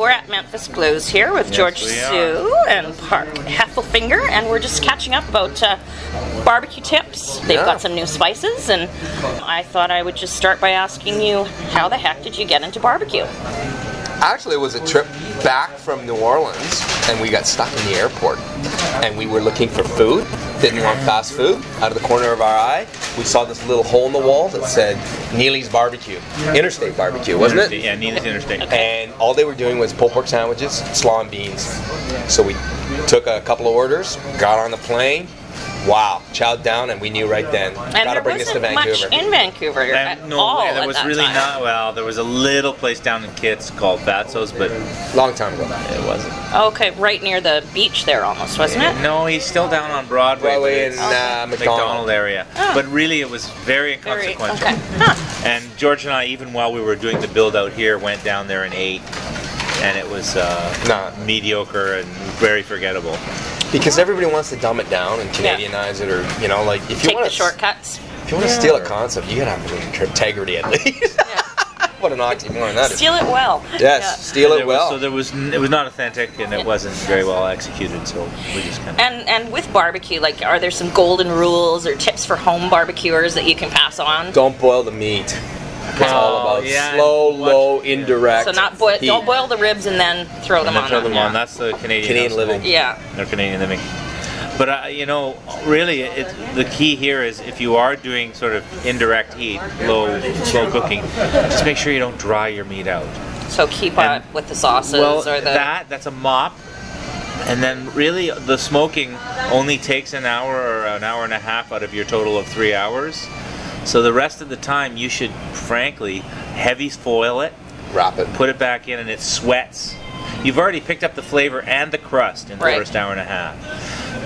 we're at Memphis Blues here with George Sue and Heffelfinger, and we're just catching up about barbecue tips. They've got some new spices, and I thought I would just start by asking you, how the heck did you get into barbecue? Actually, it was a trip back from New Orleans, and we got stuck in the airport, and we were looking for food. Didn't want fast food. Out of the corner of our eye, we saw this little hole in the wall that said Neely's Barbecue, Interstate Barbecue, wasn't it? Yeah, Neely's Interstate. And all they were doing was pulled pork sandwiches, slaw and beans. So we took a couple of orders, got on the plane. Wow, chowed down, and we knew right then. Gotta bring this to Vancouver. Much in Vancouver at all there was really not. Well, there was a little place down in Kitts called Fatso's, but long time ago. It wasn't. Okay, right near the beach there, almost, wasn't it? No, he's still down on Broadway in McDonald area. Oh. But really, it was very inconsequential. Okay. Huh. And George and I, even while we were doing the build out here, went down there and ate, and it was mediocre and very forgettable. Because everybody wants to dumb it down and Canadianize it, or like if you take want the shortcuts. If you want to steal a concept, you gotta have integrity at least. What an oxymoron that is. Steal it well. Yes, steal it well. So it was not authentic, and it wasn't very well executed. So we just kind of. And with barbecue, like, are there some golden rules or tips for home barbecuers that you can pass on? Don't boil the meat. It's all about slow, low, indirect. So don't boil the ribs and then throw them on. Throw them on. That's the Canadian living. Yeah. They're Canadian living. But really, the key here is if you are doing sort of indirect heat, slow cooking, just make sure you don't dry your meat out. So keep up with the sauces or the. That's a mop. And then really the smoking only takes an hour or an hour and a half out of your total of 3 hours. So the rest of the time you should, frankly, heavy foil it, wrap it, put it back in, and it sweats. You've already picked up the flavor and the crust in the first hour and a half.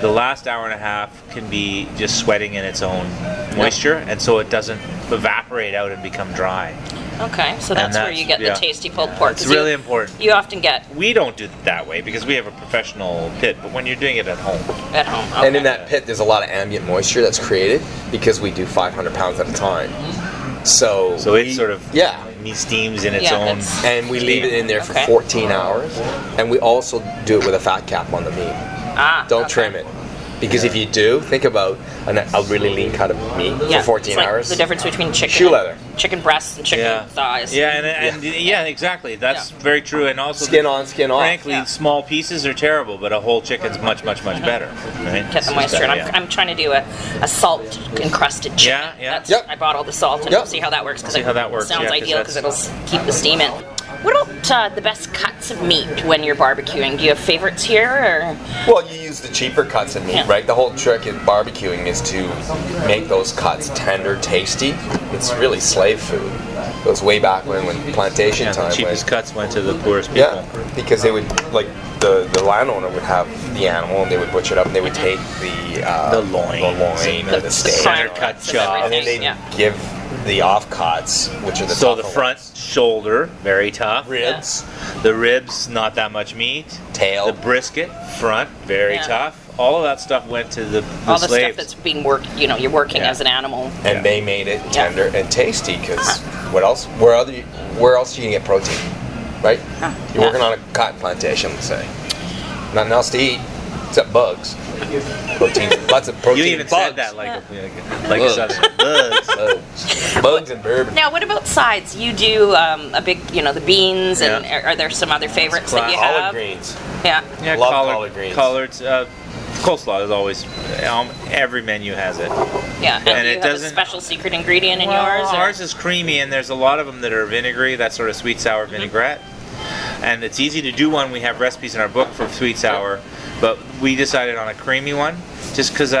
The last hour and a half can be just sweating in its own moisture, and so it doesn't evaporate out and become dry. Okay, so that's where you get the tasty pulled pork. It's really important. You often get. We don't do it that way because we have a professional pit, but when you're doing it at home. At home, okay. And in that pit, there's a lot of ambient moisture that's created because we do 500 pounds at a time. So it sort of steams in its own. And we leave it in there for 14 hours. And we also do it with a fat cap on the meat. Don't trim it. Because if you do, think about a really lean cut of meat for 14 hours. The difference between chicken breasts and chicken thighs. Yeah, exactly. That's very true. And also skin on, skin off. Frankly, small pieces are terrible, but a whole chicken's much better. Right? Get the moisture. And I'm trying to do a salt encrusted chicken. I bought all the salt, and we'll see how that works. See how that works. Sounds ideal because it'll keep the steam in. What about the best cuts of meat when you're barbecuing? Do you have favorites here? Or? Well, you use the cheaper cuts of meat, right? The whole trick in barbecuing is to make those cuts tender, tasty. It's really slave food. It goes way back when plantation time. The cheapest cuts went to the poorest people. Yeah, because they would, like, the landowner would have the animal, and they would butcher it up, and they would take the loin, or the steak, center cut chop, and then they'd give the offcuts, which are the the front shoulder, very tough. Ribs. The ribs, not that much meat. Tail. The brisket, front, very tough. All of that stuff went to the all slaves. The stuff that's being worked, you're working as an animal. And they made it tender and tasty, because what else? Where else are you gonna get protein, right? You're working on a cotton plantation, let's say. Nothing else to eat except bugs. Protein, lots of protein. You even said that like a southern bugs and bourbon. Now, what about sides? You do a big, the beans, and are there some other favorites that you have? Collard greens. Yeah. Love collard greens. Collards. Coleslaw is always. Every menu has it. Yeah, and you have a special secret ingredient in yours? Ours is creamy, and there's a lot of them that are vinegary. That sort of sweet sour vinaigrette. And it's easy to do one. We have recipes in our book for sweet sour, but we decided on a creamy one just because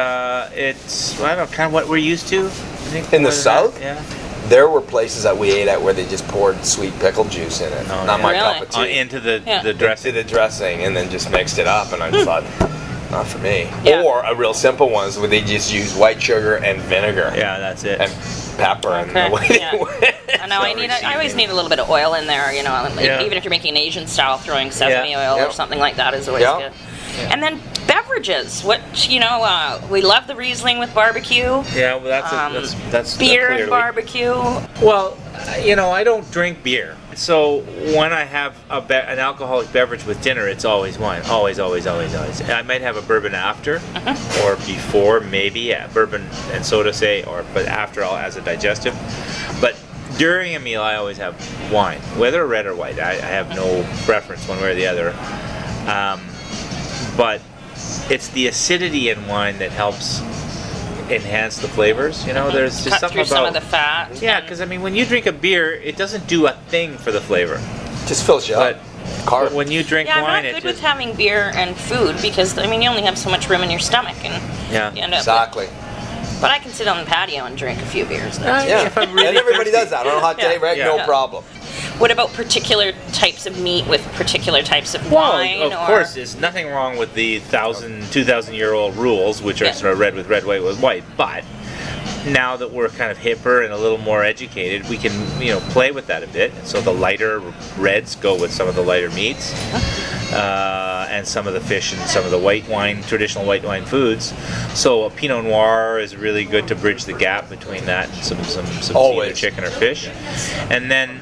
it's, I don't know, kind of what we're used to. In the South? Yeah. There were places that we ate at where they just poured sweet pickle juice in it. Not my cup of tea. Into the dressing. Into the dressing, and then just mixed it up, and I thought, not for me. Yeah. Or a real simple ones where they just use white sugar and vinegar. Yeah, that's it. And pepper and the way they went. I know. I always need a little bit of oil in there. Even if you're making an Asian style, throwing sesame oil or something like that is always good. Yeah. And then beverages. We love the Riesling with barbecue. Yeah, well, that's beer and barbecue. Well, I don't drink beer. So when I have an alcoholic beverage with dinner, it's always wine. Always, always, always, always. I might have a bourbon after, or before, maybe. Yeah, bourbon and soda, say, but after as a digestive. But during a meal, I always have wine, whether red or white. I have no preference one way or the other. But it's the acidity in wine that helps enhance the flavors. You know, there's just something about some of the fat. Yeah, because I mean, when you drink a beer, it doesn't do a thing for the flavor. Just fills you up. But when you drink I'm wine, not good with having beer and food because I mean you only have so much room in your stomach and you end up exactly. But I can sit on the patio and drink a few beers. If I'm really and everybody does that on a hot day, right? No problem. What about particular types of meat with particular types of wine? Well, of course, there's nothing wrong with the 2,000-year-old rules, which are sort of red with red, white with white. But now that we're kind of hipper and a little more educated, we can play with that a bit. So the lighter reds go with some of the lighter meats, and some of the fish and some of the white wine, traditional white wine foods. So a Pinot Noir is really good to bridge the gap between that and some either chicken or fish, and then.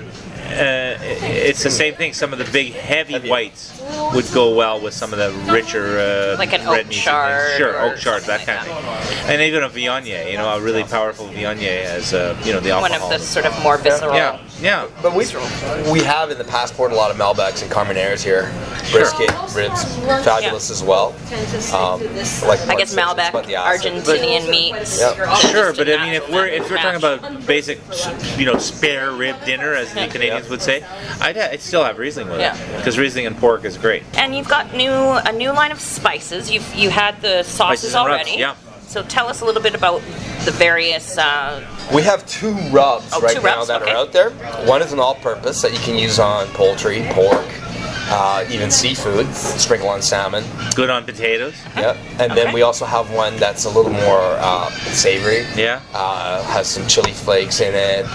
It's the same thing. Some of the big, heavy whites would go well with some of the richer like an red oak chard. Sure, oak chard, that kind of thing. And even a Viognier, a really powerful Viognier as the alcohol. One of the sort of more visceral. Yeah. But we have in the passport a lot of Malbecs and Carmeneres here. Brisket, ribs, fabulous as well. I guess Malbec, Argentinian meats. Sure, but I mean, if we're talking about basic, spare rib dinner, as the Canadians would say, I'd still have Riesling with it because Riesling and pork is great. And you've got a new line of spices. You had the sauces already. Rubs, yeah. So tell us a little bit about the various. We have 2 rubs now that are out there. One is an all-purpose that you can use on poultry, pork, even seafood, sprinkle on salmon. Good on potatoes. Yep. And then we also have one that's a little more savory. Yeah. Has some chili flakes in it,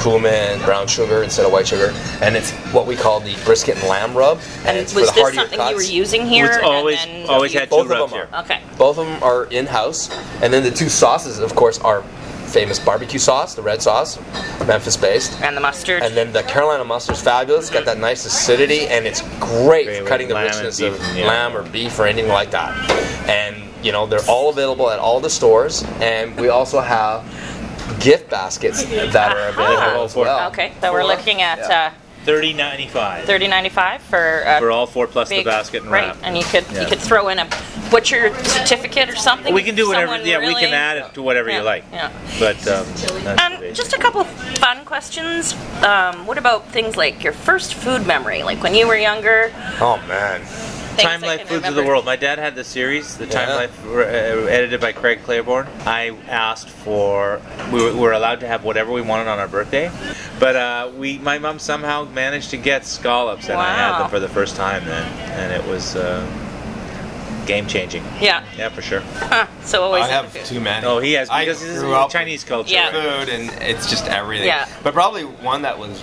cumin, brown sugar instead of white sugar, and it's what we call the brisket and lamb rub. And it's was for the this something you were using here? It's always had 2 rubs here. Okay. Both of them are in-house, and then the 2 sauces, of course, are famous barbecue sauce, the red sauce, Memphis-based. And the mustard. And then the Carolina mustard's fabulous. It's got that nice acidity, and it's great for cutting the richness of lamb or beef or anything like that. And, they're all available at all the stores. And we also have gift baskets that are available as well. Okay, so we're looking at... $30.95. $30.95 for all 4 plus the basket and wrap. Right, and you could throw in a butcher certificate or something. We can do whatever. We can add it to whatever you like. Yeah. But just a couple fun questions. What about things like your first food memory, like when you were younger? Oh man. Time Life Foods of the World. My dad had the series, the Time Life, edited by Craig Claiborne. I asked for, we were allowed to have whatever we wanted on our birthday, but my mom somehow managed to get scallops, and I had them for the first time then, and it was game changing. Yeah, for sure. So always I have too many. Oh, he has, because I grew up Chinese culture. Yeah, food, and it's just everything. Yeah. But probably one that was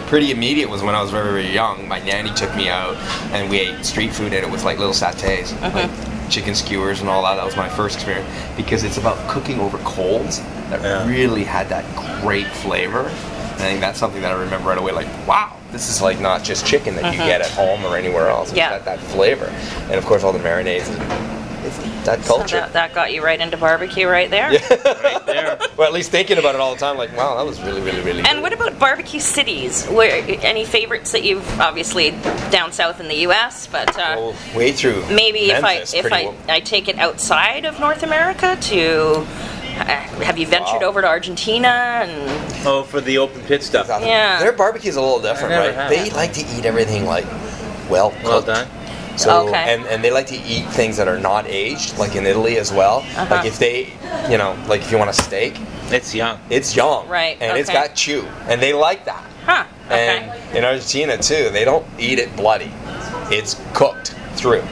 pretty immediate was when I was very, very young. My nanny took me out and we ate street food, and it was like little satays, like chicken skewers and all that. That was my first experience, because it's about cooking over coals that really had that great flavor. And I think that's something that I remember right away, like, wow, this is like not just chicken that you get at home or anywhere else. It's got that flavor. And of course all the marinades. It's that culture. So that got you right into barbecue right there? Yeah. Right there. Well, at least thinking about it all the time, like, wow, that was really, really, really good. And what about barbecue cities? Any favorites that you've, obviously down south in the U.S., but way through maybe Memphis, if I take it outside of North America to... have you ventured over to Argentina and... for the open pit stuff? Yeah. Their barbecue's a little different, right? They like to eat everything like well done. So and they like to eat things that are not aged, like in Italy as well. Like if they, like if you want a steak, it's young. It's young, right? And it's got chew, and they like that. Huh. Okay. And in Argentina too, they don't eat it bloody. It's cooked through.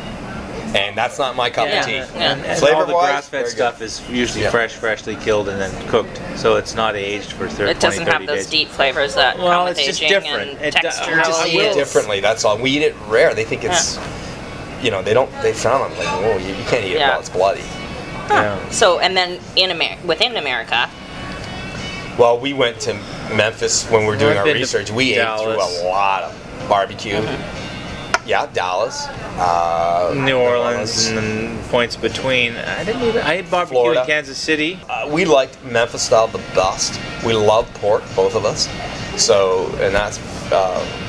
And that's not my cup of tea. And all the grass-fed stuff is usually freshly killed and then cooked, so it's not aged for 30 days. It doesn't have those deep flavors that come with it's aging just different. And texture. We just eat it differently. That's all. We eat it rare. They think it's, they frown on it like, whoa, you can't eat it while it's bloody. Huh. So, and then within America. Well, we went to Memphis, when we're doing I've our been to research, we ate through Dallas. a lot of barbecue. Yeah, Dallas, New Orleans, and then points between. I ate barbecue Florida. in Kansas City. We liked Memphis style the best. We love pork, both of us. So, and that's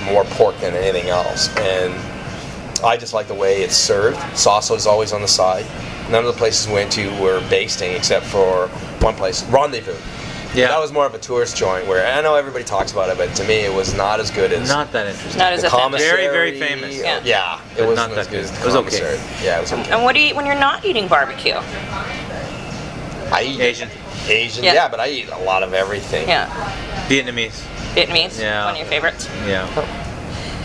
more pork than anything else. And I just like the way it's served. Sauce was always on the side. None of the places we went to were basting except for one place, Rendezvous. Yeah. That was more of a tourist joint where I know everybody talks about it, but to me it was not as good as Not that interesting. Not as the authentic. commissary. Very, very famous. Yeah. It But wasn't not as that good good. as the It was okay. commissary. Yeah, it was okay. And what do you eat when you're not eating barbecue? I eat Asian. Asian, Yeah. yeah, but I eat a lot of everything. Yeah. Vietnamese. Vietnamese? Yeah. One of your favorites? Yeah.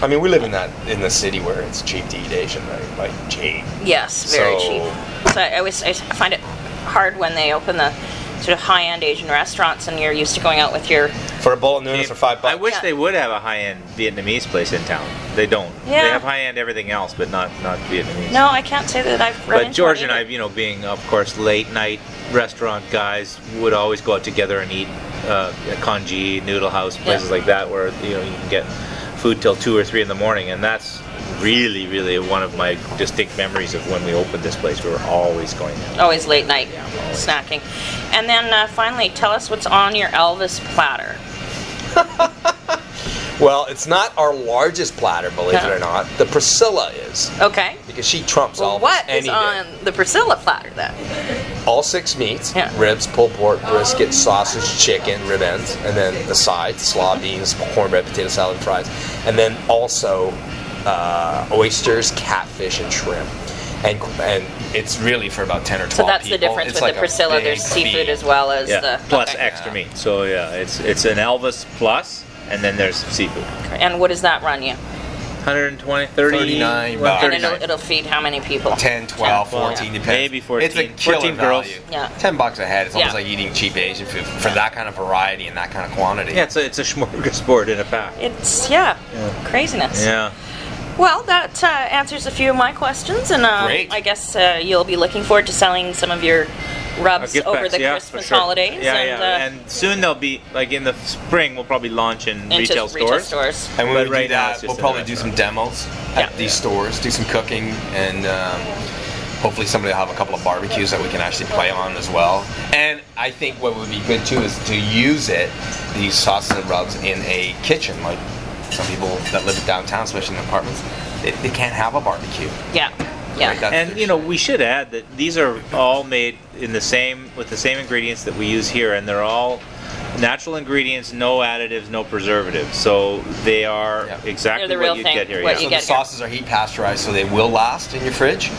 I mean, we live in the city where it's cheap to eat Asian, right? Like cheap. Yes, very So- cheap. So I find it hard when they open the sort of high-end Asian restaurants and you're used to going out with your... For a bowl of noodles for $5. I wish Yeah. they would have a high-end Vietnamese place in town. They don't. Yeah. They have high-end everything else, but not Vietnamese. No, I can't say that I've run But into George one and I, either. being of course late night restaurant guys, would always go out together and eat at congee, noodle house, places like that, where you can get food till 2 or 3 in the morning, and that's really, really one of my distinct memories of when we opened this place. We were always going there. Always late night snacking. And then finally, tell us what's on your Elvis platter. Well, it's not our largest platter, believe it or not. The Priscilla is. Okay. Because she trumps Well, all what any is day. on the Priscilla platter then? All 6 meats, Yeah. ribs, pulled pork, brisket, sausage, chicken, rib ends, and then the sides, slaw beans, cornbread, potato salad, and fries. And then also oysters, catfish, and shrimp. And it's really for about 10 or 12 So that's people. the difference It's with like the a Priscilla. big There's seafood feed. as well as Yeah. the... Plus okay. extra meat. So yeah, it's an Elvis plus, and then there's seafood. And what does that run you? 120, 30, 39 bucks. And 39. it'll feed how many people? 10, 12, 12, 14, depends. maybe 14. It's a killer 14 girls. value. Yeah. $10 a head. It's almost Yeah. like eating cheap Asian food for that kind of variety and that kind of quantity. Yeah, it's a smorgasbord in a pack. It's, craziness. Yeah. Well, that answers a few of my questions, and Great. I guess you'll be looking forward to selling some of your rubs Gift over packs, the yeah, Christmas for sure. holidays. Yeah, and, and soon they'll be, like in the spring, we'll probably launch in into retail stores. And when But we right do now that, it's just we'll in probably the do some restaurant. demos Yeah. at these stores, do some cooking, and hopefully somebody will have a couple of barbecues that we can actually play on as well. And I think what would be good too is to use these sauces and rubs, in a kitchen. Like some people that live downtown, especially in apartments, they can't have a barbecue. Yeah, yeah. Right? That's And we should add that these are all made with the same ingredients that we use here, and they're all natural ingredients, no additives, no preservatives. So they are Yeah. exactly They're the real what you thing, get here. what yeah. you So get the here. sauces are heat pasteurized, so they will last in your fridge.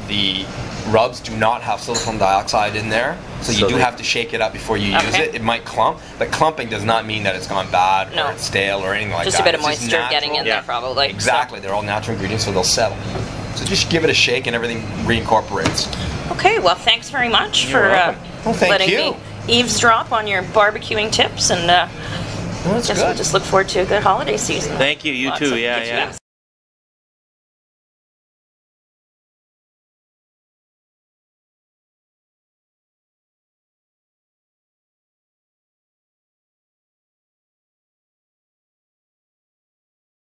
The rubs do not have silicone dioxide in there, so you So do they- have to shake it up before you use Okay. it. It might clump, but clumping does not mean that it's gone bad No. or it's stale or anything like Just that. a bit of It's just moisture getting in natural. there, Yeah. probably. Exactly, they're all natural ingredients, so they'll settle. So just give it a shake and everything reincorporates. So. Okay, well, thanks very much for welcome. Well, thank letting you. me eavesdrop on your barbecuing tips, and Well, that's guess we'll good. just look forward to a good holiday season. Thank you. You Lots too. of Yeah, good yeah. times.